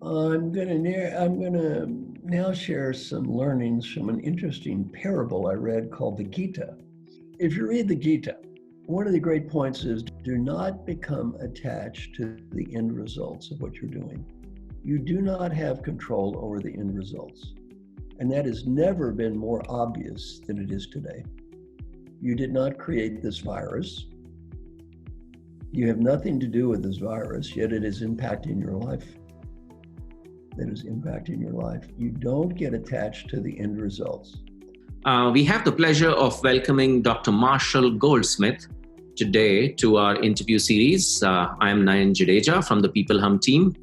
I'm gonna now share some learnings from an interesting parable I read called the Gita. If you read the Gita, one of the great points is do not become attached to the end results of what you're doing. You do not have control over the end results. And that has never been more obvious than it is today. You did not create this virus. You have nothing to do with this virus, yet it is impacting your life. That is impacting your life. You don't get attached to the end results. We have the pleasure of welcoming Dr. Marshall Goldsmith today to our interview series. I am Nayan Jadeja from the PeopleHum team.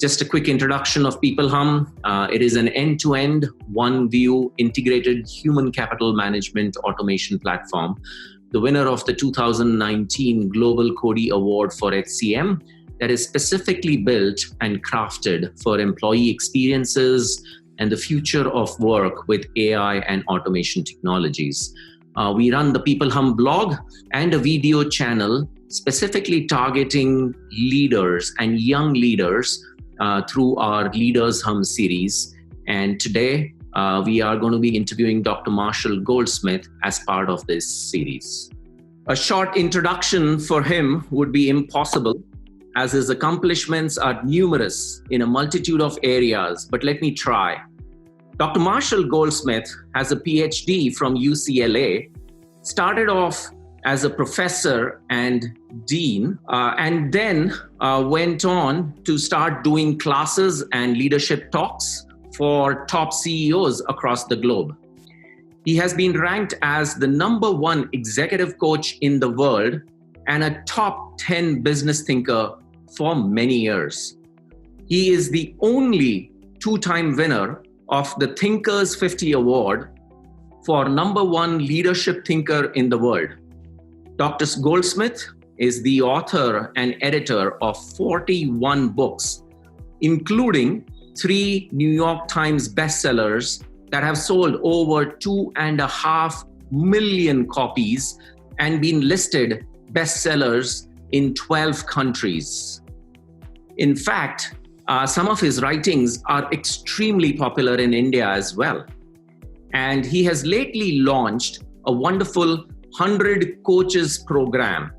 Just a quick introduction of PeopleHum. It is an end-to-end, one-view, integrated human capital management automation platform, the winner of the 2019 Global Cody Award for HCM, that is specifically built and crafted for employee experiences and the future of work with AI and automation technologies. We run the PeopleHum blog and a video channel specifically targeting leaders and young leaders through our Leaders Hum series. And today, we are going to be interviewing Dr. Marshall Goldsmith as part of this series. A short introduction for him would be impossible, as his accomplishments are numerous in a multitude of areas, but let me try. Dr. Marshall Goldsmith has a PhD from UCLA, started off as a professor and dean, and then went on to start doing classes and leadership talks for top CEOs across the globe. He has been ranked as the #1 executive coach in the world and a top 10 business thinker for many years. He is the only two-time winner of the Thinkers 50 Award for #1 leadership thinker in the world. Dr. Goldsmith is the author and editor of 41 books, including 3 New York Times bestsellers that have sold over 2.5 million copies and been listed bestsellers in 12 countries. In fact, some of his writings are extremely popular in India as well. And he has lately launched a wonderful 100 Coaches program.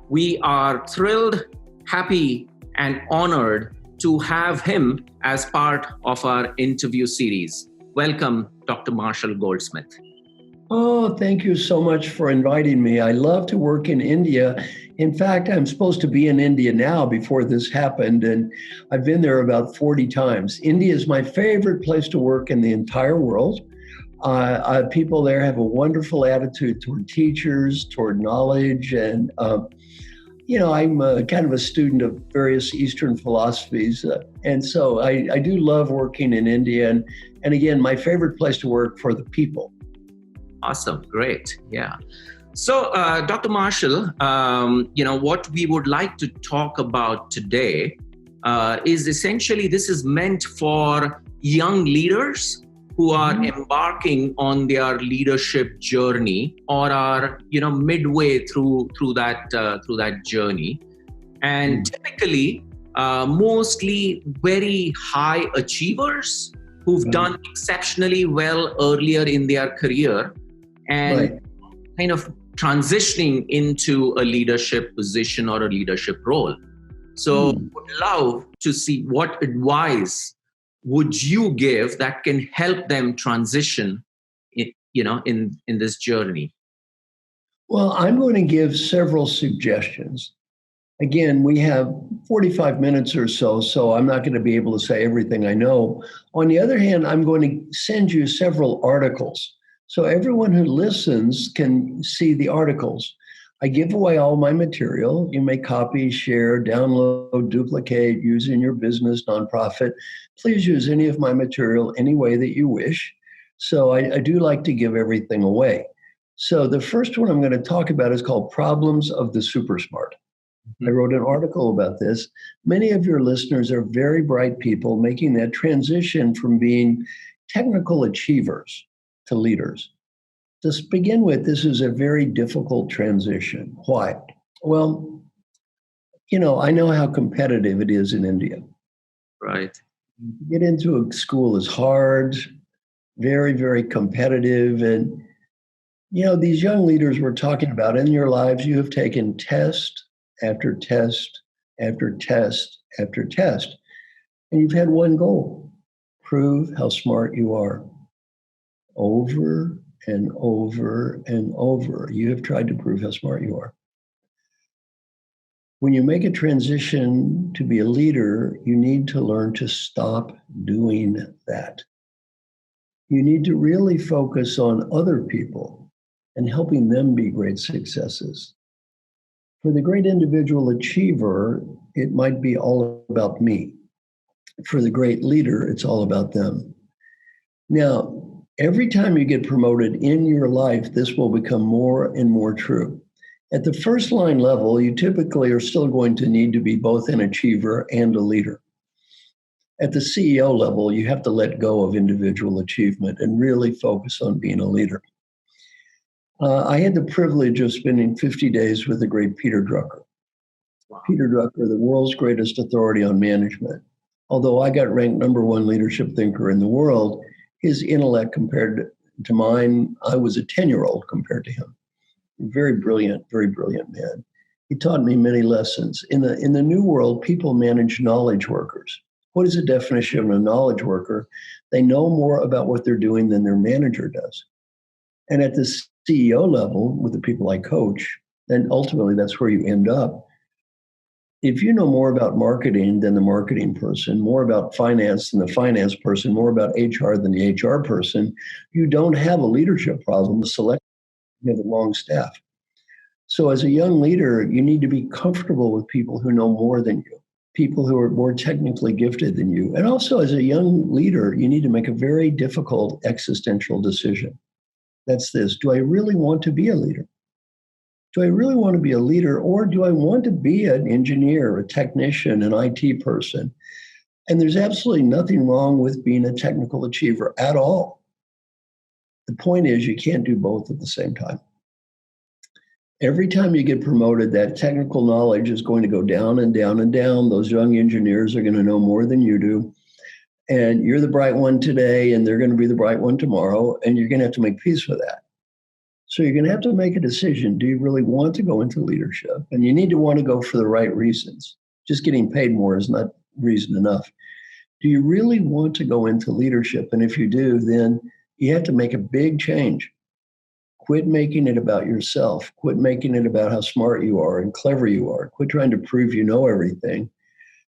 We are thrilled, happy, and honored to have him as part of our interview series. Welcome, Dr. Marshall Goldsmith. Oh, thank you so much for inviting me. I love to work in India. In fact, I'm supposed to be in India now before this happened, and I've been there about 40 times. India is my favorite place to work in the entire world. People there have a wonderful attitude toward teachers, toward knowledge, and I'm kind of a student of various Eastern philosophies, and so I do love working in India. And again, my favorite place to work for the people. Awesome, great, yeah. So, Dr. Marshall, what we would like to talk about today is essentially this is meant for young leaders who are embarking on their leadership journey or are midway through that journey, and typically mostly very high achievers who've done exceptionally well earlier in their career and kind of transitioning into a leadership position or a leadership role. So would love to see what advice would you give that can help them transition in this journey? Well, I'm going to give several suggestions. Again, we have 45 minutes or so I'm not going to be able to say everything I know. On the other hand, I'm going to send you several articles. So everyone who listens can see the articles. I give away all my material. You may copy, share, download, duplicate, use in your business, nonprofit. Please use any of my material any way that you wish. So I do like to give everything away. So the first one I'm going to talk about is called Problems of the Super Smart. I wrote an article about this. Many of your listeners are very bright people making that transition from being technical achievers to leaders. To begin with, this is a very difficult transition. Why? Well, I know how competitive it is in India. Right. To get into a school is hard, very, very competitive. And, these young leaders we're talking about in your lives, you have taken test after test after test after test. And you've had one goal: prove how smart you are. Over and over and over, you have tried to prove how smart you are. When you make a transition to be a leader, you need to learn to stop doing that. You need to really focus on other people and helping them be great successes. For the great individual achiever, it might be all about me. For the great leader, it's all about them. Now, every time you get promoted in your life, this will become more and more true. At the first line level, you typically are still going to need to be both an achiever and a leader. At the CEO level, you have to let go of individual achievement and really focus on being a leader. I had the privilege of spending 50 days with the great Peter Drucker. Wow. Peter Drucker, the world's greatest authority on management. Although I got ranked #1 leadership thinker in the world, his intellect compared to mine, I was a 10-year-old compared to him. Very brilliant man. He taught me many lessons. In the new world, people manage knowledge workers. What is the definition of a knowledge worker? They know more about what they're doing than their manager does. And at the CEO level, with the people I coach, then ultimately that's where you end up. If you know more about marketing than the marketing person, more about finance than the finance person, more about HR than the HR person, you don't have a leadership problem. You have the wrong staff. So as a young leader, you need to be comfortable with people who know more than you, people who are more technically gifted than you. And also as a young leader, you need to make a very difficult existential decision. That's this: do I really want to be a leader? Do I really want to be a leader, or do I want to be an engineer, a technician, an IT person? And there's absolutely nothing wrong with being a technical achiever at all. The point is, you can't do both at the same time. Every time you get promoted, that technical knowledge is going to go down and down and down. Those young engineers are going to know more than you do. And you're the bright one today, and they're going to be the bright one tomorrow, and you're going to have to make peace with that. So you're going to have to make a decision. Do you really want to go into leadership? And you need to want to go for the right reasons. Just getting paid more is not reason enough. Do you really want to go into leadership? And if you do, then you have to make a big change. Quit making it about yourself. Quit making it about how smart you are and clever you are. Quit trying to prove you know everything.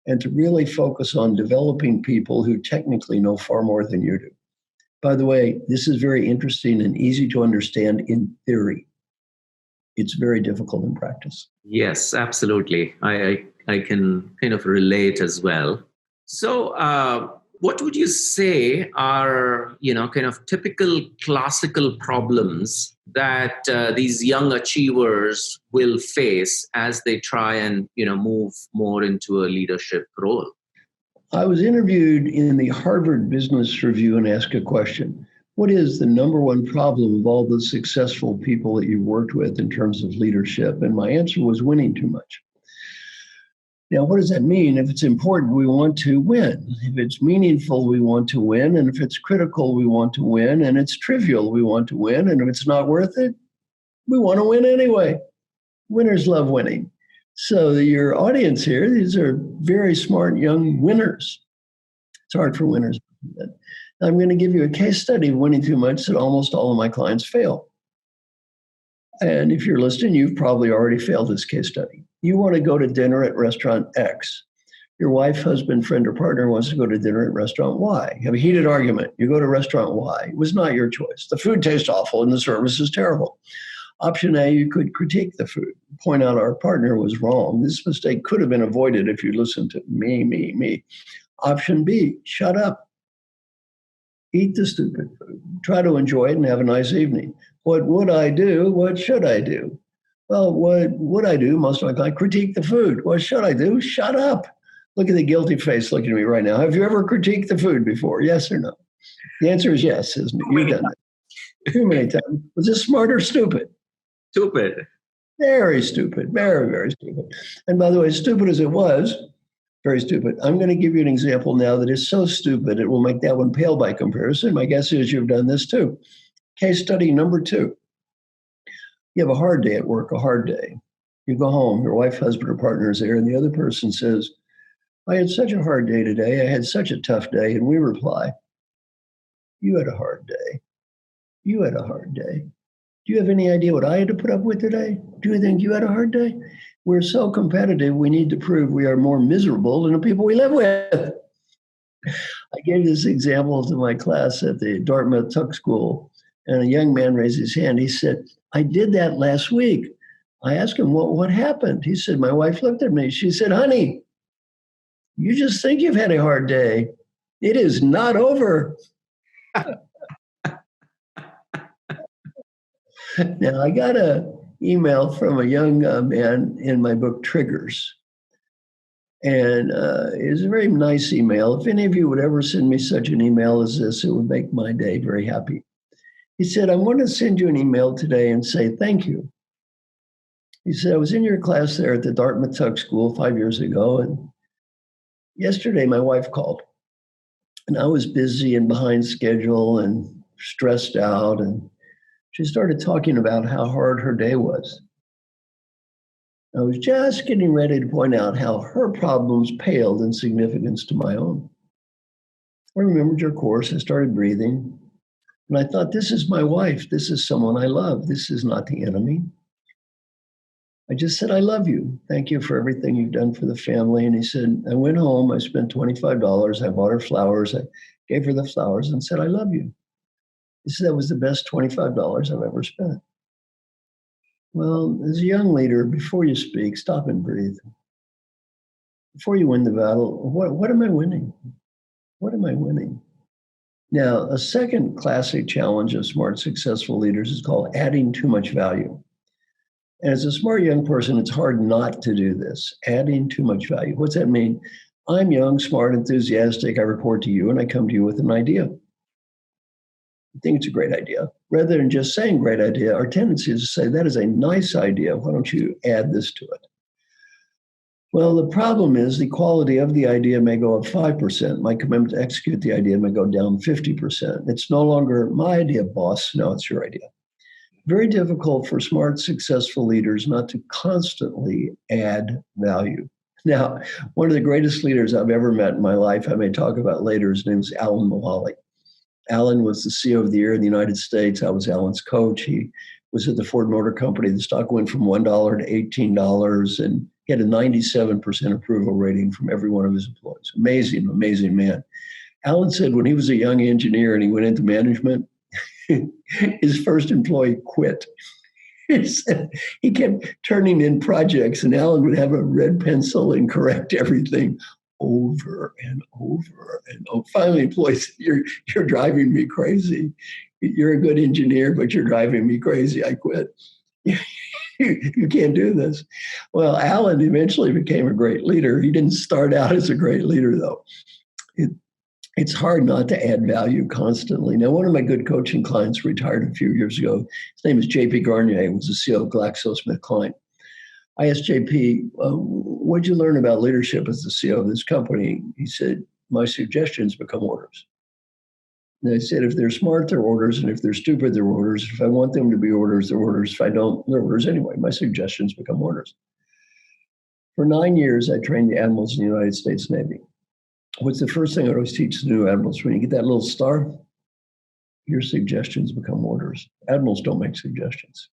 And to really focus on developing people who technically know far more than you do. By the way, this is very interesting and easy to understand in theory. It's very difficult in practice. Yes, absolutely. I can kind of relate as well. So what would you say are, kind of typical classical problems that these young achievers will face as they try and, move more into a leadership role? I was interviewed in the Harvard Business Review and asked a question. What is the #1 problem of all the successful people that you've worked with in terms of leadership? And my answer was winning too much. Now, what does that mean? If it's important, we want to win. If it's meaningful, we want to win. And if it's critical, we want to win. And it's trivial, we want to win. And if it's not worth it, we want to win anyway. Winners love winning. So your audience here, these are very smart young winners. It's hard for winners. I'm going to give you a case study of winning too much that almost all of my clients fail. And if you're listening, you've probably already failed this case study. You want to go to dinner at restaurant X. Your wife, husband, friend, or partner wants to go to dinner at restaurant Y. You have a heated argument. You go to restaurant Y. It was not your choice. The food tastes awful and the service is terrible. Option A, you could critique the food, point out our partner was wrong. This mistake could have been avoided if you listened to me. Option B, shut up. Eat the stupid food. Try to enjoy it and have a nice evening. What would I do? What should I do? Well, what would I do? Most likely, critique the food. What should I do? Shut up. Look at the guilty face looking at me right now. Have you ever critiqued the food before? Yes or no? The answer is yes, isn't it? You've done it. Too many times. Was this smart or stupid? Stupid. Very stupid. Very, very stupid. And by the way, stupid as it was, Very stupid. I'm going to give you an example now that is so stupid it will make that one pale by comparison. My guess is you've done this too. Case study number 2. You have a hard day at work, a hard day. You go home, your wife, husband, or partner is there, and the other person says, I had such a hard day today. I had such a tough day. And we reply, you had a hard day. You had a hard day. Do you have any idea what I had to put up with today? Do you think you had a hard day? We're so competitive, we need to prove we are more miserable than the people we live with. I gave this example to my class at the Dartmouth Tuck School, and a young man raised his hand. He said, I did that last week. I asked him, what happened? He said, my wife looked at me. She said, honey, you just think you've had a hard day. It is not over. Now, I got an email from a young man in my book, Triggers. And it was a very nice email. If any of you would ever send me such an email as this, it would make my day very happy. He said, I want to send you an email today and say thank you. He said, I was in your class there at the Dartmouth Tuck School 5 years ago. And yesterday, my wife called. And I was busy and behind schedule and stressed out. And she started talking about how hard her day was. I was just getting ready to point out how her problems paled in significance to my own. I remembered your course and started breathing. And I thought, this is my wife. This is someone I love. This is not the enemy. I just said, I love you. Thank you for everything you've done for the family. And he said, I went home. I spent $25. I bought her flowers. I gave her the flowers and said, I love you. He said, that was the best $25 I've ever spent. Well, as a young leader, before you speak, stop and breathe. Before you win the battle, what am I winning? What am I winning? Now, a second classic challenge of smart, successful leaders is called adding too much value. And as a smart young person, it's hard not to do this, adding too much value. What's that mean? I'm young, smart, enthusiastic. I report to you, and I come to you with an idea. I think it's a great idea. Rather than just saying great idea, our tendency is to say, that is a nice idea. Why don't you add this to it? Well, the problem is the quality of the idea may go up 5%. My commitment to execute the idea may go down 50%. It's no longer my idea, boss. No, it's your idea. Very difficult for smart, successful leaders not to constantly add value. Now, one of the greatest leaders I've ever met in my life, I may talk about later, his name is Alan Mulally. Alan was the CEO of the Year in the United States. I was Alan's coach. He was at the Ford Motor Company. The stock went from $1 to $18, and he had a 97% approval rating from every one of his employees. Amazing, amazing man. Alan said when he was a young engineer and he went into management, his first employee quit. He said he kept turning in projects, and Alan would have a red pencil and correct everything over and over and over. Finally, employees said, you're driving me crazy. You're a good engineer, but you're driving me crazy. I quit. You can't do this. Well, Alan eventually became a great leader. He didn't start out as a great leader, though. It's hard not to add value constantly. Now, one of my good coaching clients retired a few years ago. His name is JP Garnier. He was the CEO of GlaxoSmithKline. I asked JP, what did you learn about leadership as the CEO of this company? He said, my suggestions become orders. And I said, if they're smart, they're orders. And if they're stupid, they're orders. If I want them to be orders, they're orders. If I don't, they're orders anyway. My suggestions become orders. For 9 years, I trained the admirals in the United States Navy. What's the first thing I always teach the new admirals? When you get that little star, your suggestions become orders. Admirals don't make suggestions.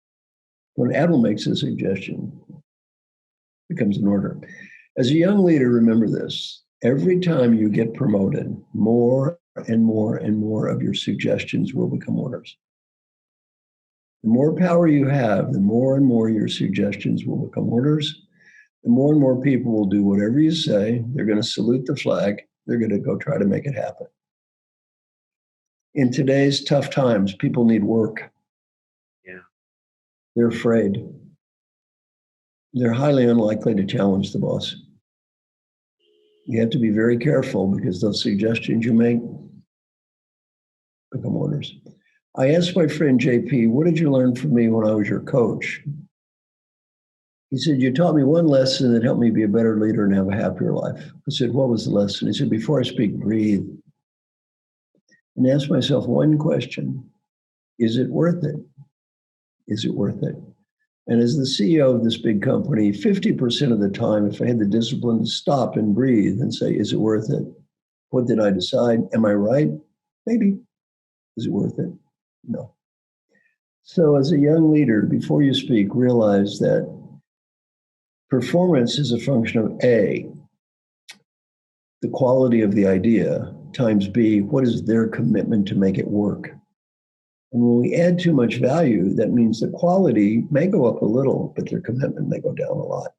When an admiral makes a suggestion, it becomes an order. As a young leader, remember this. Every time you get promoted, more and more and more of your suggestions will become orders. The more power you have, the more and more your suggestions will become orders. The more and more people will do whatever you say. They're going to salute the flag. They're going to go try to make it happen. In today's tough times, people need work. Yeah. They're afraid. They're highly unlikely to challenge the boss. You have to be very careful because those suggestions you make become orders. I asked my friend JP, what did you learn from me when I was your coach? He said, you taught me one lesson that helped me be a better leader and have a happier life. I said, what was the lesson? He said, before I speak, breathe and ask myself one question. Is it worth it? Is it worth it? And as the CEO of this big company, 50% of the time, if I had the discipline to stop and breathe and say, is it worth it? What did I decide? Am I right? Maybe. Is it worth it? No. So as a young leader, before you speak, realize that performance is a function of A, the quality of the idea, times B, what is their commitment to make it work? And when we add too much value, that means the quality may go up a little, but their commitment may go down a lot.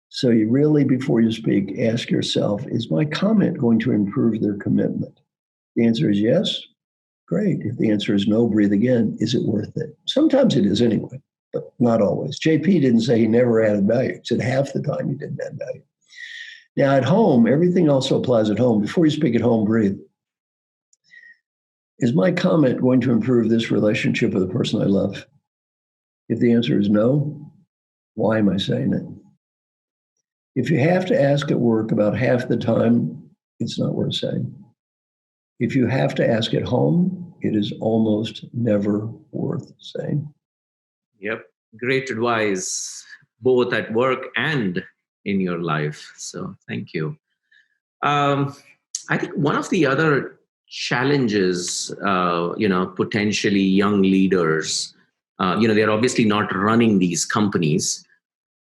So you really, before you speak, ask yourself, is my comment going to improve their commitment? The answer is yes. Great. If the answer is no, breathe again. Is it worth it? Sometimes it is anyway, but not always. JP didn't say he never added value. He said half the time he didn't add value. Now at home, everything also applies at home. Before you speak at home, breathe. Is my comment going to improve this relationship with the person I love? If the answer is no, why am I saying it? If you have to ask at work about half the time, it's not worth saying. If you have to ask at home, it is almost never worth saying. Yep. Great advice, both at work and in your life. So thank you. I think one of the other challenges, potentially young leaders, they're obviously not running these companies,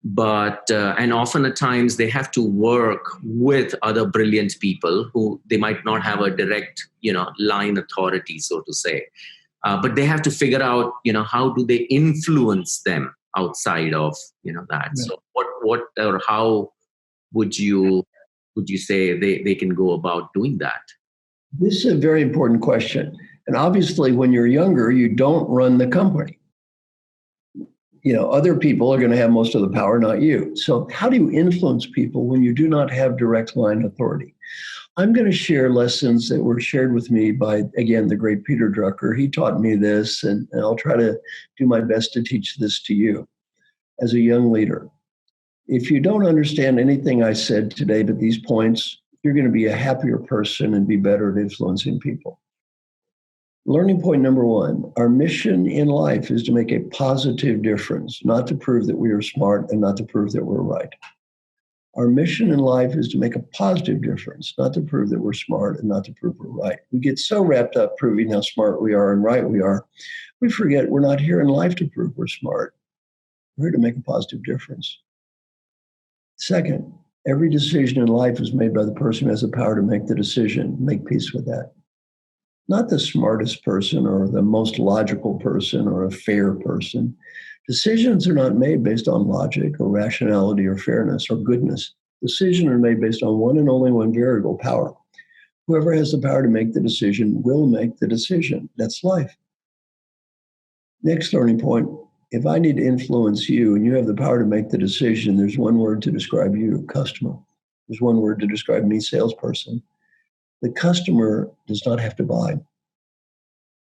but and often at times they have to work with other brilliant people who they might not have a direct, line authority, so to say. But they have to figure out, how do they influence them outside of, that. Right. So what or how would you say they can go about doing that? This is a very important question. And obviously, when you're younger, you don't run the company. Other people are going to have most of the power, not you. So how do you influence people when you do not have direct line authority? I'm going to share lessons that were shared with me by, again, the great Peter Drucker. He taught me this, and I'll try to do my best to teach this to you as a young leader. If you don't understand anything I said today but these points, you're going to be a happier person and be better at influencing people. Learning point number one, our mission in life is to make a positive difference, not to prove that we are smart and not to prove that we're right. Our mission in life is to make a positive difference, not to prove that we're smart and not to prove we're right. We get so wrapped up proving how smart we are and right we are, we forget we're not here in life to prove we're smart. We're here to make a positive difference. Second, every decision in life is made by the person who has the power to make the decision. Make peace with that. Not the smartest person or the most logical person or a fair person. Decisions are not made based on logic or rationality or fairness or goodness. Decisions are made based on one and only one variable, power. Whoever has the power to make the decision will make the decision. That's life. Next learning point, if I need to influence you and you have the power to make the decision, there's one word to describe you, customer. There's one word to describe me, salesperson. The customer does not have to buy.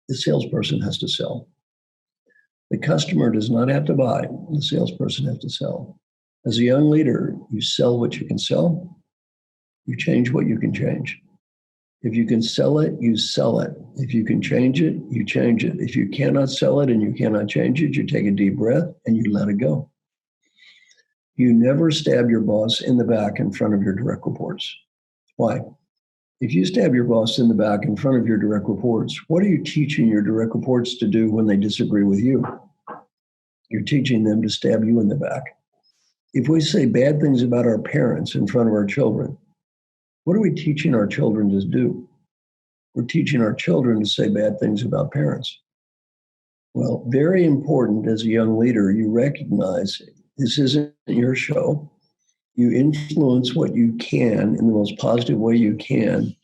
The salesperson has to sell. The customer does not have to buy. The salesperson has to sell. As a young leader, you sell what you can sell. You change what you can change. If you can sell it, you sell it. If you can change it, you change it. If you cannot sell it and you cannot change it, you take a deep breath and you let it go. You never stab your boss in the back in front of your direct reports. Why? If you stab your boss in the back in front of your direct reports, what are you teaching your direct reports to do when they disagree with you? You're teaching them to stab you in the back. If we say bad things about our parents in front of our children, what are we teaching our children to do? We're teaching our children to say bad things about parents. Well, very important as a young leader, you recognize this isn't your show. You influence what you can in the most positive way you can.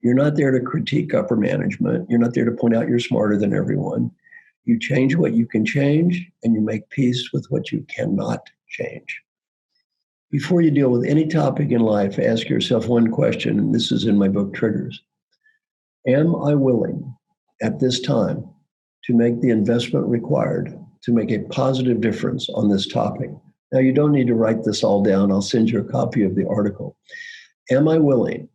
You're not there to critique upper management. You're not there to point out you're smarter than everyone. You change what you can change, and you make peace with what you cannot change. Before you deal with any topic in life, ask yourself one question, and this is in my book, Triggers. Am I willing at this time to make the investment required to make a positive difference on this topic? Now, you don't need to write this all down. I'll send you a copy of the article. Am I willing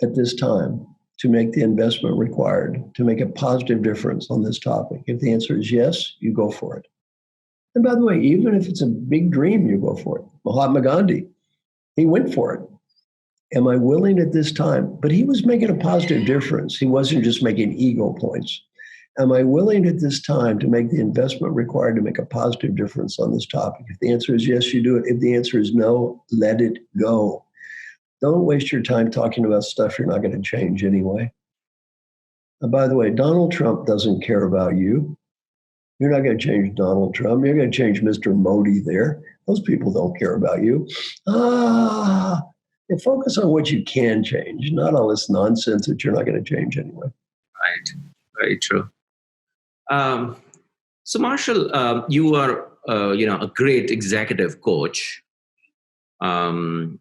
at this time to make the investment required to make a positive difference on this topic? If the answer is yes, you go for it. And by the way, even if it's a big dream, you go for it. Mahatma Gandhi, he went for it. Am I willing at this time? But he was making a positive difference. He wasn't just making ego points. Am I willing at this time to make the investment required to make a positive difference on this topic? If the answer is yes, you do it. If the answer is no, let it go. Don't waste your time talking about stuff you're not going to change anyway. And by the way, Donald Trump doesn't care about you. You're not going to change Donald Trump. You're going to change Mr. Modi there. Those people don't care about you. And focus on what you can change, not all this nonsense that you're not going to change anyway. Right. Very true. So Marshall, you are, a great executive coach. And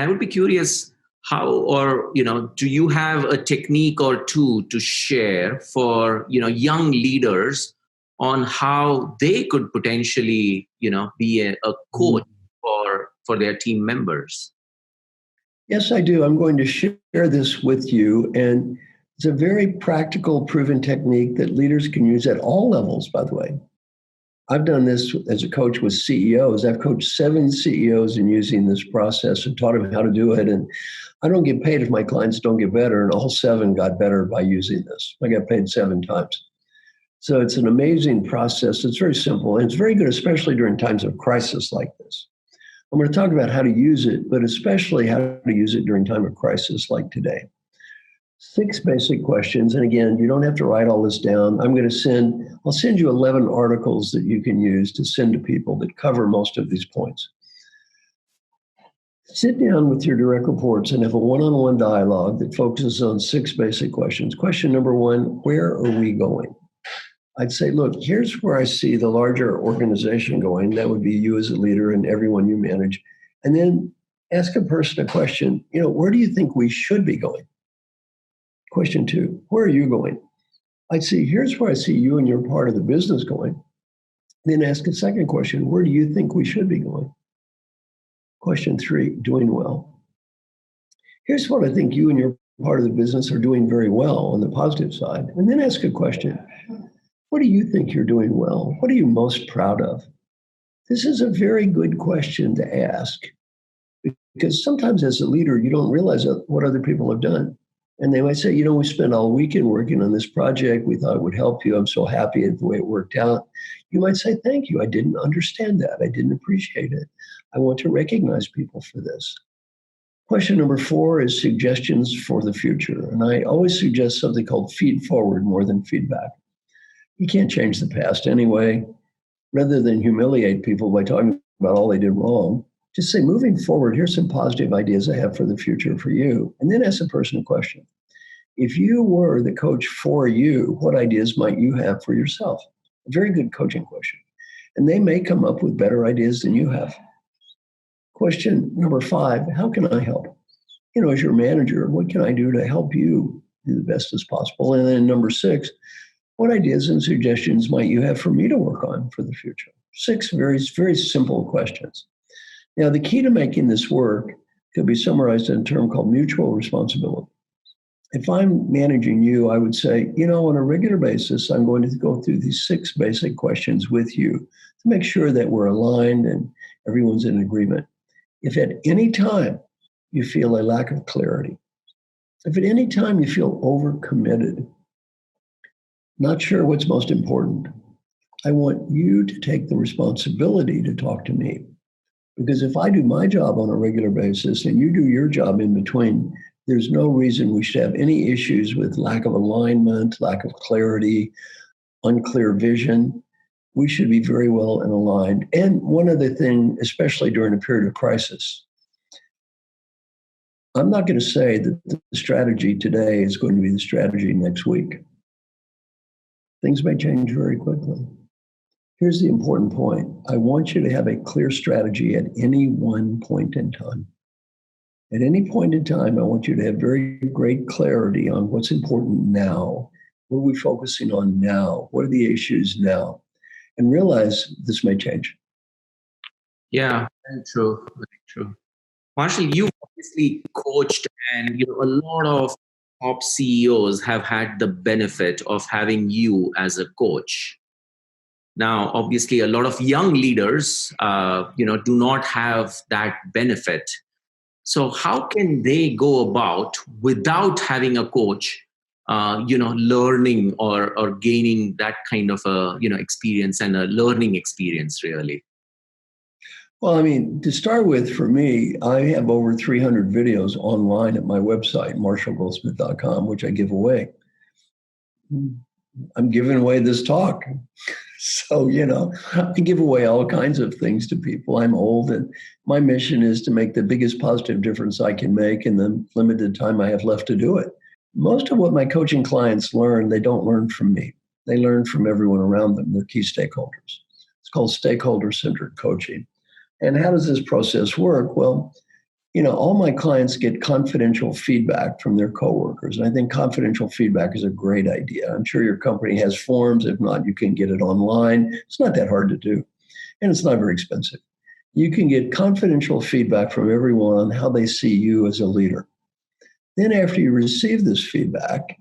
I would be curious how, or, do you have a technique or two to share for, young leaders on how they could potentially, be a coach for their team members? Yes, I do. I'm going to share this with you. And it's a very practical, proven technique that leaders can use at all levels, by the way. I've done this as a coach with CEOs. I've coached 7 CEOs in using this process and taught them how to do it. And I don't get paid if my clients don't get better. And all 7 got better by using this. I got paid 7 times. So it's an amazing process. It's very simple. And it's very good, especially during times of crisis like this. I'm going to talk about how to use it, but especially how to use it during time of crisis like today. 6 basic questions. And again, you don't have to write all this down. I'll send you 11 articles that you can use to send to people that cover most of these points. Sit down with your direct reports and have a one-on-one dialogue that focuses on 6 basic questions. Question number 1, where are we going? I'd say, look, here's where I see the larger organization going. That would be you as a leader and everyone you manage. And then ask a person a question, where do you think we should be going? Question 2, where are you going? I'd say, here's where I see you and your part of the business going. Then ask a second question, where do you think we should be going? Question 3, doing well. Here's what I think you and your part of the business are doing very well on the positive side. And then ask a question, what do you think you're doing well? What are you most proud of? This is a very good question to ask because sometimes as a leader, you don't realize what other people have done. And they might say, we spent all weekend working on this project. We thought it would help you. I'm so happy at the way it worked out. You might say, thank you. I didn't understand that. I didn't appreciate it. I want to recognize people for this. Question number 4 is suggestions for the future. And I always suggest something called feed forward more than feedback. You can't change the past anyway. Rather than humiliate people by talking about all they did wrong, just say, moving forward, here's some positive ideas I have for the future for you. And then ask a person a question. If you were the coach for you, what ideas might you have for yourself? A very good coaching question. And they may come up with better ideas than you have. Question number 5, how can I help? As your manager, what can I do to help you do the best as possible? And then number 6, what ideas and suggestions might you have for me to work on for the future? 6 very, very simple questions. Now, the key to making this work could be summarized in a term called mutual responsibility. If I'm managing you, I would say, on a regular basis, I'm going to go through these 6 basic questions with you to make sure that we're aligned and everyone's in agreement. If at any time you feel a lack of clarity, if at any time you feel overcommitted, not sure what's most important, I want you to take the responsibility to talk to me. Because if I do my job on a regular basis and you do your job in between, there's no reason we should have any issues with lack of alignment, lack of clarity, unclear vision. We should be very well and aligned. And one other thing, especially during a period of crisis, I'm not going to say that the strategy today is going to be the strategy next week. Things may change very quickly. Here's the important point. I want you to have a clear strategy at any one point in time. At any point in time, I want you to have very great clarity on what's important now. What are we focusing on now? What are the issues now? And realize this may change. Yeah, very true. Very true. Marshall, you obviously coached, and a lot of top CEOs have had the benefit of having you as a coach. Now, obviously, a lot of young leaders, do not have that benefit. So, how can they go about without having a coach, learning or gaining that kind of a experience and a learning experience, really? Well, I mean, to start with, for me, I have over 300 videos online at my website, marshallgoldsmith.com, which I give away. I'm giving away this talk. So, I give away all kinds of things to people. I'm old, and my mission is to make the biggest positive difference I can make in the limited time I have left to do it. Most of what my coaching clients learn, they don't learn from me. They learn from everyone around them, their key stakeholders. It's called stakeholder-centered coaching. And how does this process work? Well, all my clients get confidential feedback from their coworkers. And I think confidential feedback is a great idea. I'm sure your company has forms. If not, you can get it online. It's not that hard to do. And it's not very expensive. You can get confidential feedback from everyone on how they see you as a leader. Then after you receive this feedback,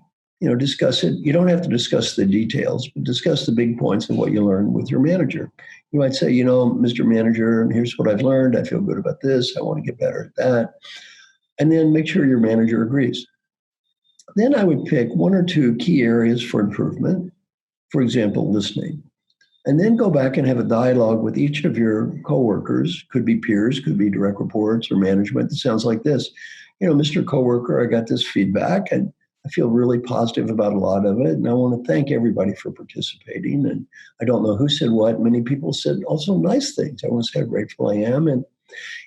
discuss it. You don't have to discuss the details, but discuss the big points of what you learned with your manager. You might say, Mr. Manager, here's what I've learned. I feel good about this. I want to get better at that. And then make sure your manager agrees. Then I would pick one or two key areas for improvement. For example, listening. And then go back and have a dialogue with each of your coworkers. Could be peers, could be direct reports or management. That sounds like this. Mr. Coworker, I got this feedback and I feel really positive about a lot of it. And I want to thank everybody for participating. And I don't know who said what. Many people said also nice things. I want to say how grateful I am. And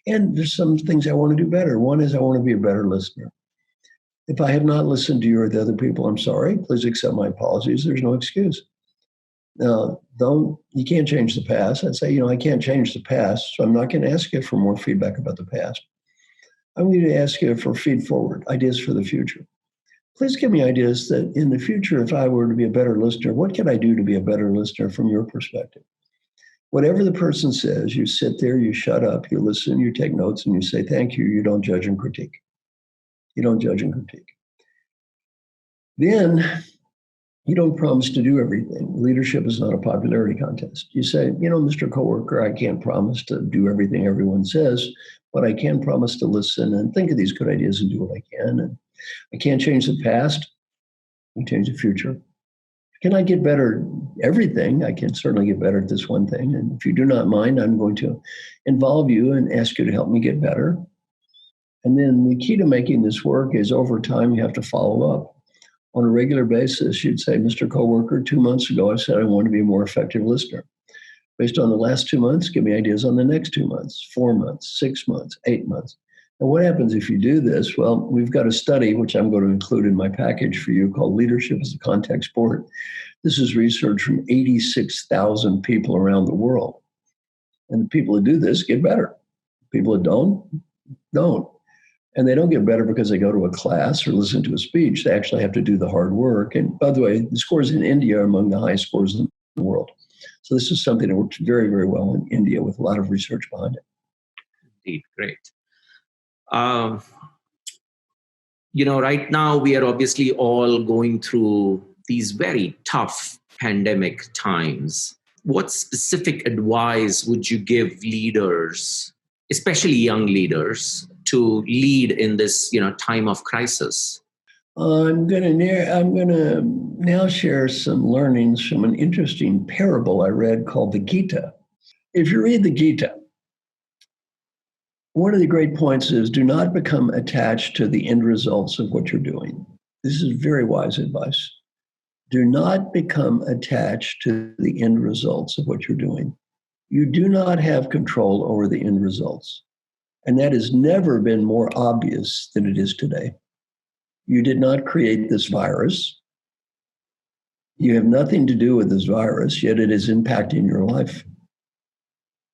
there's some things I want to do better. One is I want to be a better listener. If I have not listened to you or the other people, I'm sorry. Please accept my apologies. There's no excuse. Now, you can't change the past. I'd say, I can't change the past. So I'm not going to ask you for more feedback about the past. I'm going to ask you for feed forward, ideas for the future. Please give me ideas that in the future, if I were to be a better listener, what can I do to be a better listener from your perspective? Whatever the person says, you sit there, you shut up, you listen, you take notes, and you say, thank you. You don't judge and critique. You don't judge and critique. Then you don't promise to do everything. Leadership is not a popularity contest. You say, Mr. Coworker, I can't promise to do everything everyone says, but I can promise to listen and think of these good ideas and do what I can. And I can't change the past. I can change the future. Can I get better at everything? I can certainly get better at this one thing. And if you do not mind, I'm going to involve you and ask you to help me get better. And then the key to making this work is over time, you have to follow up. On a regular basis, you'd say, Mr. Coworker, 2 months ago, I said I want to be a more effective listener. Based on the last 2 months, give me ideas on the next 2 months, 4 months, 6 months, 8 months. And what happens if you do this? Well, we've got a study, which I'm going to include in my package for you, called Leadership as a Contact Sport. This is research from 86,000 people around the world. And the people who do this get better. People who don't. And they don't get better because they go to a class or listen to a speech. They actually have to do the hard work. And by the way, the scores in India are among the highest scores in the world. So this is something that works very, very well in India with a lot of research behind it. Indeed, great. Right now we are obviously all going through these very tough pandemic times. What specific advice would you give leaders, especially young leaders, to lead in this time of crisis? I'm going to now share some learnings from an interesting parable I read called the Gita. If you read the Gita, one of the great points is do not become attached to the end results of what you're doing. This is very wise advice. Do not become attached to the end results of what you're doing. You do not have control over the end results. And that has never been more obvious than it is today. You did not create this virus. You have nothing to do with this virus, yet it is impacting your life.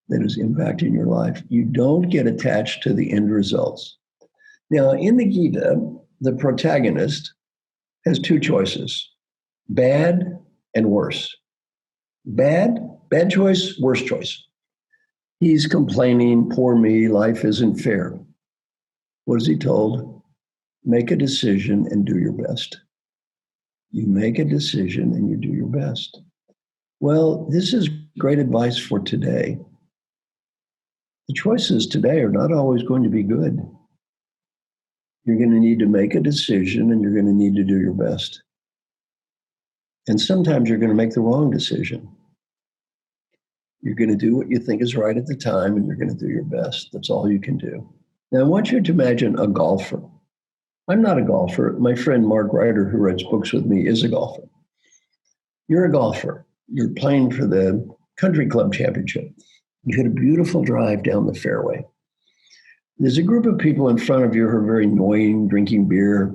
It is impacting your life. You don't get attached to the end results. Now, in the Gita, the protagonist has two choices, bad and worse. Bad choice, worse choice. He's complaining, poor me, life isn't fair. What is he told? Make a decision and do your best. You make a decision and you do your best. Well, this is great advice for today. The choices today are not always going to be good. You're going to need to make a decision and you're going to need to do your best. And sometimes you're going to make the wrong decision. You're going to do what you think is right at the time and you're going to do your best. That's all you can do. Now, I want you to imagine a golfer. I'm not a golfer. My friend Mark Ryder, who writes books with me, is a golfer. You're a golfer. You're playing for the country club championship. You hit a beautiful drive down the fairway. There's a group of people in front of you who are very annoying, drinking beer,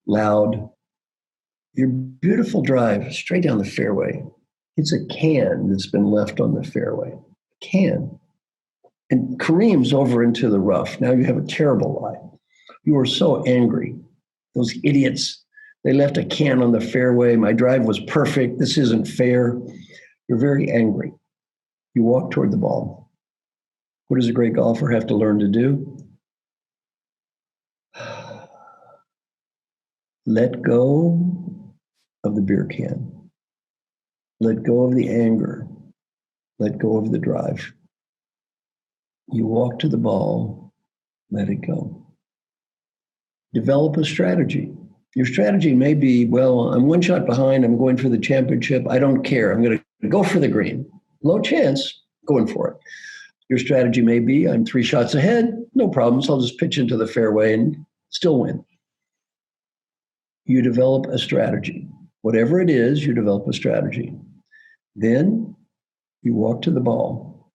loud. Your beautiful drive straight down the fairway. It's a can that's been left on the fairway. A can. And careens over into the rough. Now you have a terrible lie. You are so angry. Those idiots, they left a can on the fairway. My drive was perfect. This isn't fair. You're very angry. You walk toward the ball. What does a great golfer have to learn to do? Let go of the beer can. Let go of the anger. Let go of the drive. You walk to the ball, let it go. Develop a strategy. Your strategy may be, well, I'm one shot behind, I'm going for the championship, I don't care, I'm going to go for the green. Low chance, going for it. Your strategy may be, I'm 3 shots ahead, no problems, I'll just pitch into the fairway and still win. You develop a strategy. Whatever it is, you develop a strategy. Then you walk to the ball,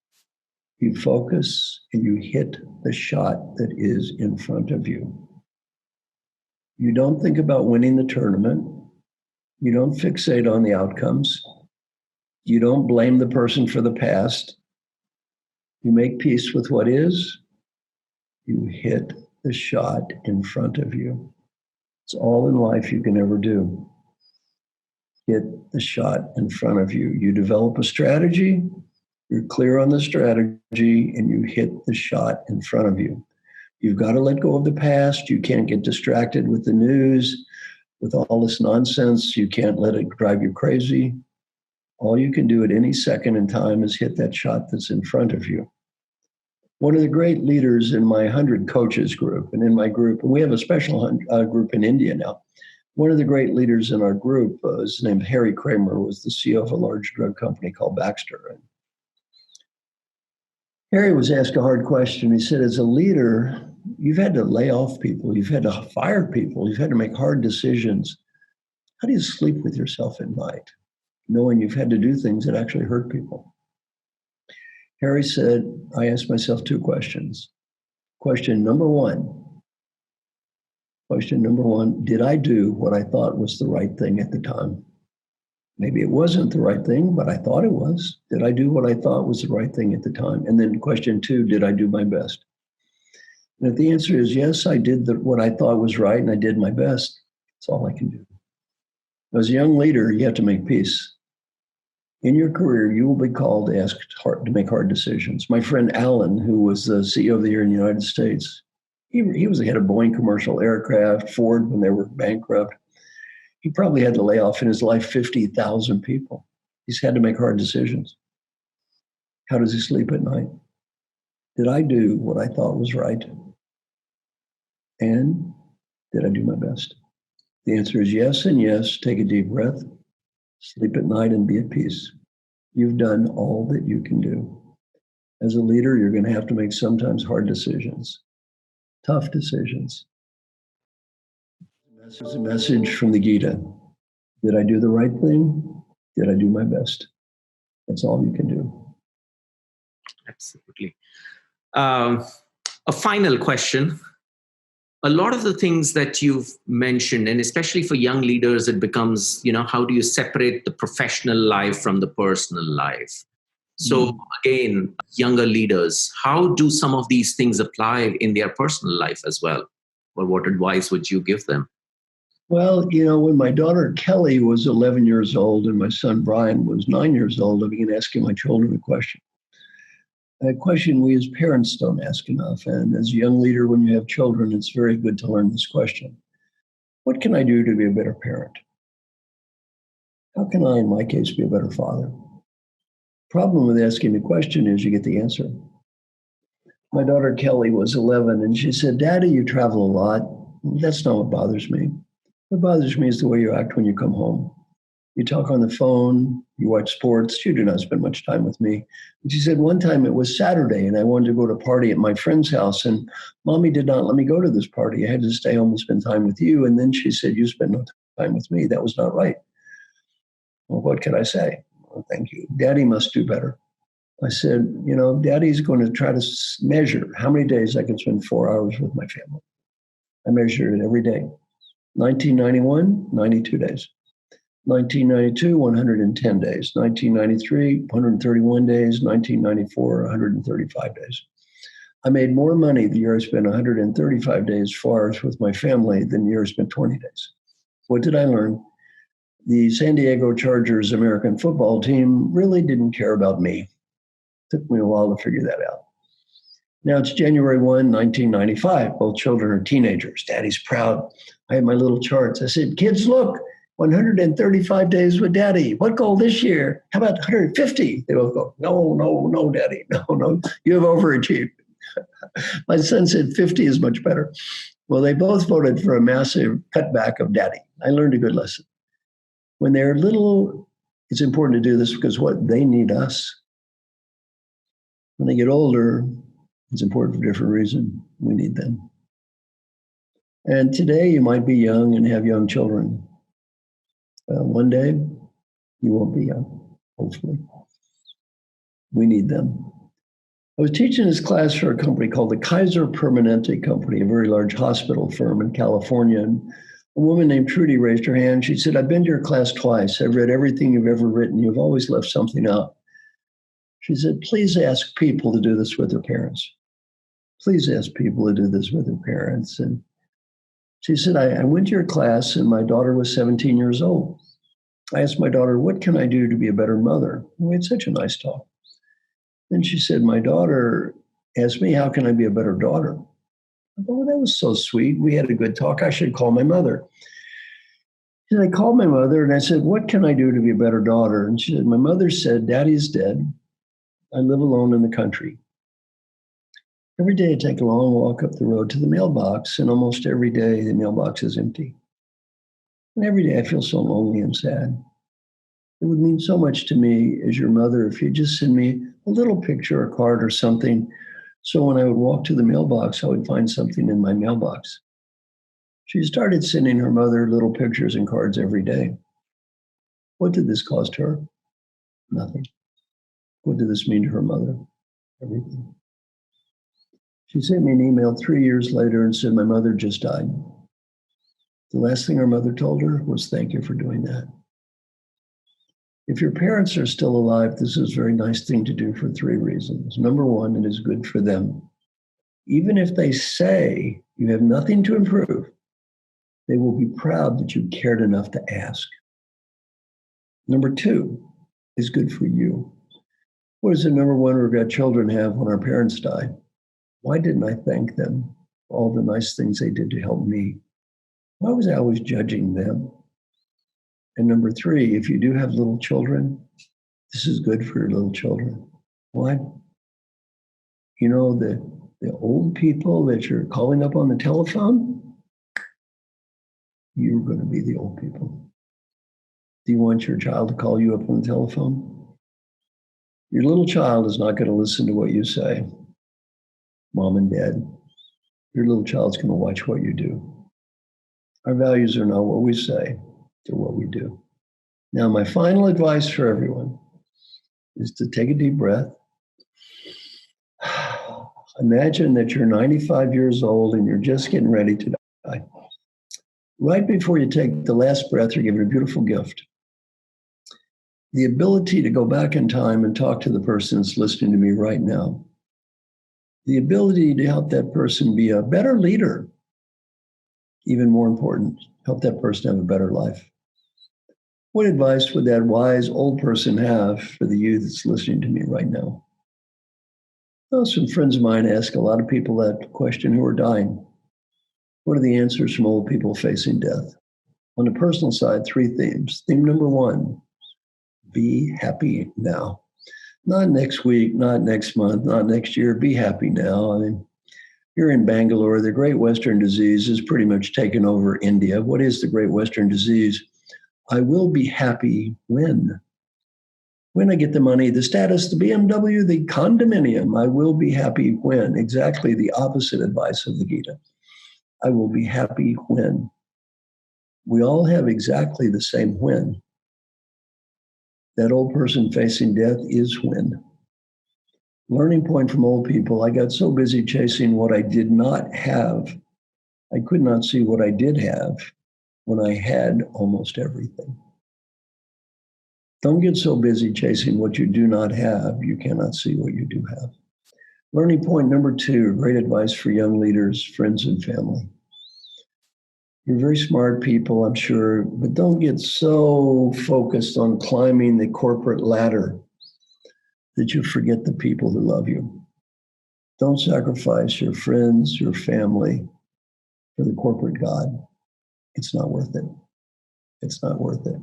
you focus, and you hit the shot that is in front of you. You don't think about winning the tournament. You don't fixate on the outcomes. You don't blame the person for the past. You make peace with what is. You hit the shot in front of you. It's all in life you can ever do. Hit the shot in front of you. You develop a strategy, you're clear on the strategy, and you hit the shot in front of you. You've got to let go of the past. You can't get distracted with the news, with all this nonsense. You can't let it drive you crazy. All you can do at any second in time is hit that shot that's in front of you. One of the great leaders in my 100 coaches group and in my group, and we have a special group in India now. One of the great leaders in our group is named Harry Kramer, was the CEO of a large drug company called Baxter. And Harry was asked a hard question. He said, as a leader, you've had to lay off people. You've had to fire people. You've had to make hard decisions. How do you sleep with yourself at night, knowing you've had to do things that actually hurt people? Harry said, I asked myself 2 questions. Question number one, did I do what I thought was the right thing at the time? Maybe it wasn't the right thing, but I thought it was. Did I do what I thought was the right thing at the time? And then question 2, did I do my best? And if the answer is yes, I did what I thought was right and I did my best, that's all I can do. As a young leader, you have to make peace. In your career, you will be called to make hard decisions. My friend Alan, who was the CEO of the year in the United States, he was the head of Boeing Commercial Aircraft, Ford when they were bankrupt. He probably had to lay off in his life 50,000 people. He's had to make hard decisions. How does he sleep at night? Did I do what I thought was right? And did I do my best? The answer is yes and yes. Take a deep breath, sleep at night, and be at peace. You've done all that you can do. As a leader, you're going to have to make sometimes hard decisions, tough decisions. This is a message from the Gita. Did I do the right thing? Did I do my best? That's all you can do. Absolutely. A final question. A lot of the things that you've mentioned, and especially for young leaders, it becomes, how do you separate the professional life from the personal life? So again, younger leaders, how do some of these things apply in their personal life as well? Or what advice would you give them? Well, when my daughter Kelly was 11 years old and my son Brian was 9 years old, I began asking my children a question. A question we as parents don't ask enough. And as a young leader, when you have children, it's very good to learn this question. What can I do to be a better parent? How can I, in my case, be a better father? Problem with asking the question is you get the answer. My daughter Kelly was 11 and she said, Daddy, you travel a lot. That's not what bothers me. What bothers me is the way you act when you come home. You talk on the phone, you watch sports, you do not spend much time with me. And she said, one time it was Saturday and I wanted to go to a party at my friend's house and Mommy did not let me go to this party. I had to stay home and spend time with you. And then she said, you spend no time with me. That was not right. Well, what could I say? Well, thank you. Daddy must do better. I said, Daddy's going to try to measure how many days I can spend 4 hours with my family. I measured it every day. 1991, 92 days. 1992, 110 days. 1993, 131 days. 1994, 135 days. I made more money the year I spent 135 days 4 hours with my family than the year I spent 20 days. What did I learn? The San Diego Chargers American football team really didn't care about me. Took me a while to figure that out. Now it's January 1, 1995. Both children are teenagers. Daddy's proud. I have my little charts. I said, kids, look, 135 days with Daddy. What goal this year? How about 150? They both go, no, Daddy. No, you have overachieved. My son said 50 is much better. Well, they both voted for a massive cutback of Daddy. I learned a good lesson. When they're little, it's important to do this because they need us. When they get older, it's important for a different reason. We need them. And today you might be young and have young children. One day you won't be young, hopefully. We need them. I was teaching this class for a company called the Kaiser Permanente Company, a very large hospital firm in California. And a woman named Trudy raised her hand. She said, I've been to your class twice. I've read everything you've ever written. You've always left something out. She said, please ask people to do this with their parents. Please ask people to do this with their parents. And she said, I went to your class and my daughter was 17 years old. I asked my daughter, what can I do to be a better mother? We had such a nice talk. Then she said, my daughter asked me, how can I be a better daughter? I thought, well, that was so sweet. We had a good talk. I should call my mother. She said, I called my mother and I said, what can I do to be a better daughter? And she said, my mother said, Daddy's dead. I live alone in the country. Every day I take a long walk up the road to the mailbox, and almost every day the mailbox is empty. And every day I feel so lonely and sad. It would mean so much to me as your mother if you'd just send me a little picture or card or something. So when I would walk to the mailbox, I would find something in my mailbox. She started sending her mother little pictures and cards every day. What did this cost her? Nothing. What did this mean to her mother? Everything. She sent me an email 3 years later and said, my mother just died. The last thing her mother told her was, thank you for doing that. If your parents are still alive, this is a very nice thing to do for 3 reasons. Number one, it is good for them. Even if they say you have nothing to improve, they will be proud that you cared enough to ask. Number two, is good for you. What is the number one regret children have when our parents die? Why didn't I thank them for all the nice things they did to help me? Why was I always judging them? And number three, if you do have little children, this is good for your little children. Why? You know, the old people that you're calling up on the telephone, you're going to be the old people. Do you want your child to call you up on the telephone? Your little child is not going to listen to what you say, mom and dad. Your little child's going to watch what you do. Our values are not what we say, they're what we do. Now, my final advice for everyone is to take a deep breath. Imagine that you're 95 years old and you're just getting ready to die. Right before you take the last breath, you're given a beautiful gift. The ability to go back in time and talk to the person that's listening to me right now. The ability to help that person be a better leader. Even more important, help that person have a better life. What advice would that wise old person have for the you that's listening to me right now? Well, some friends of mine ask a lot of people that question who are dying. What are the answers from old people facing death? On the personal side, 3 themes. Theme number 1, be happy now. Not next week, not next month, not next year. Be happy now. I mean, you're in Bangalore. The Great Western Disease has pretty much taken over India. What is the Great Western Disease? I will be happy when I get the money, the status, the BMW, the condominium. I will be happy when. Exactly the opposite advice of the Gita. I will be happy when. We all have exactly the same when. That old person facing death is when. Learning point from old people, I got so busy chasing what I did not have, I could not see what I did have when I had almost everything. Don't get so busy chasing what you do not have, you cannot see what you do have. Learning point number 2, great advice for young leaders, friends, and family. You're very smart people, I'm sure, but don't get so focused on climbing the corporate ladder that you forget the people who love you. Don't sacrifice your friends, your family for the corporate God. It's not worth it. It's not worth it.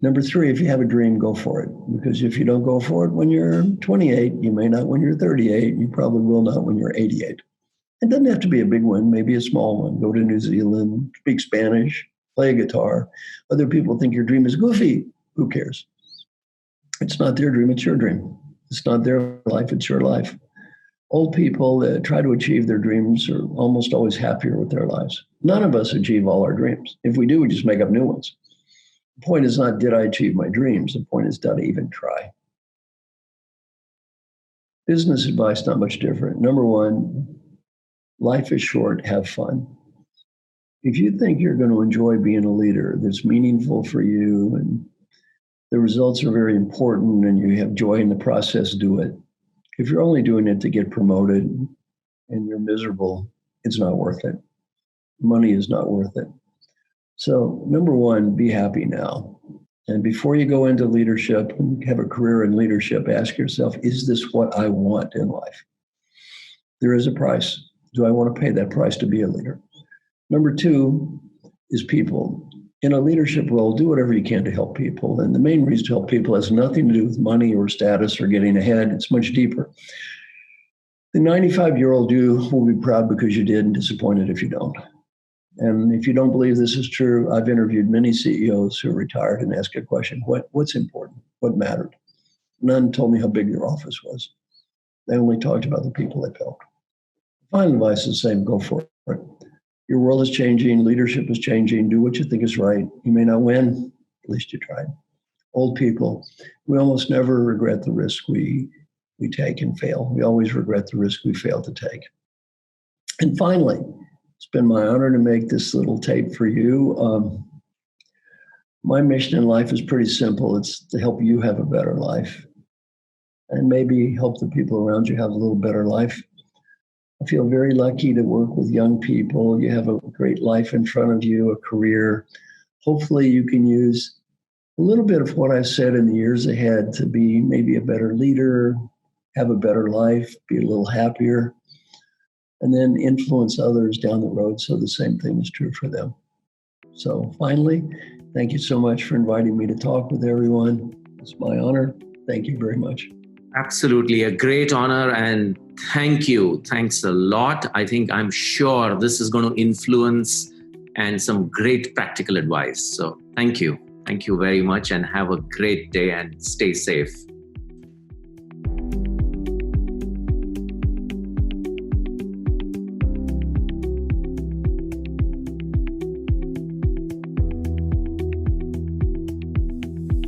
Number 3, if you have a dream, go for it. Because if you don't go for it when you're 28, you may not when you're 38, you probably will not when you're 88. It doesn't have to be a big one, maybe a small one. Go to New Zealand, speak Spanish, play a guitar. Other people think your dream is goofy. Who cares? It's not their dream, it's your dream. It's not their life, it's your life. Old people that try to achieve their dreams are almost always happier with their lives. None of us achieve all our dreams. If we do, we just make up new ones. The point is not, did I achieve my dreams? The point is, did I even try? Business advice, not much different. Number 1, life is short, have fun. If you think you're going to enjoy being a leader that's meaningful for you and the results are very important and you have joy in the process, do it. If you're only doing it to get promoted and you're miserable, it's not worth it. Money is not worth it. So number 1, be happy now. And before you go into leadership and have a career in leadership, ask yourself, is this what I want in life? There is a price. Do I want to pay that price to be a leader? Number 2 is people. In a leadership role, do whatever you can to help people. And the main reason to help people has nothing to do with money or status or getting ahead. It's much deeper. The 95-year-old you will be proud because you did and disappointed if you don't. And if you don't believe this is true, I've interviewed many CEOs who are retired and asked a question, what's important? What mattered? None told me how big their office was. They only talked about the people they helped. Final advice is the same, go for it. Your world is changing, leadership is changing, do what you think is right. You may not win, at least you tried. Old people, we almost never regret the risk we take and fail. We always regret the risk we fail to take. And finally, it's been my honor to make this little tape for you. My mission in life is pretty simple. It's to help you have a better life and maybe help the people around you have a little better life. I feel very lucky to work with young people. You have a great life in front of you, a career. Hopefully you can use a little bit of what I've said in the years ahead to be maybe a better leader, have a better life, be a little happier, and then influence others down the road so the same thing is true for them. So finally, thank you so much for inviting me to talk with everyone. It's my honor. Thank you very much. Absolutely. A great honor. And thank you. Thanks a lot. I'm sure this is going to influence and some great practical advice. So thank you. Thank you very much and have a great day and stay safe.